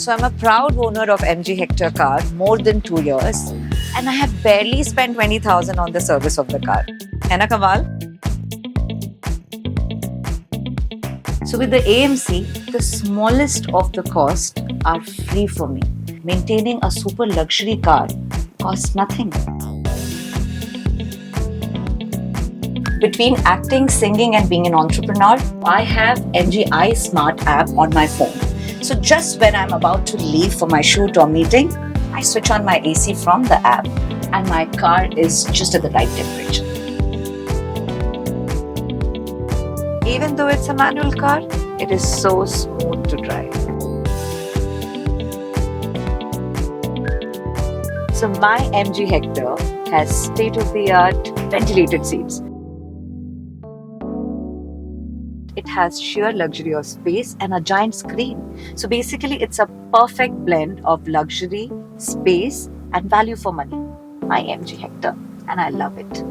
So I'm a proud owner of MG Hector car, more than 2 years, and I have barely spent 20,000 on the service of the car. Hai na Kamal? So with the AMC, the smallest of the costs are free for me. Maintaining a super luxury car costs nothing. Between acting, singing and being an entrepreneur, I have MG Smart app on my phone. So just when I'm about to leave for my shoot or meeting, I switch on my AC from the app and my car is just at the right temperature. Even though it's a manual car, it is so smooth to drive. So my MG Hector has state-of-the-art ventilated seats. It has sheer luxury of space and a giant screen. So basically, it's a perfect blend of luxury, space, and value for money. My MG Hector, and I love it.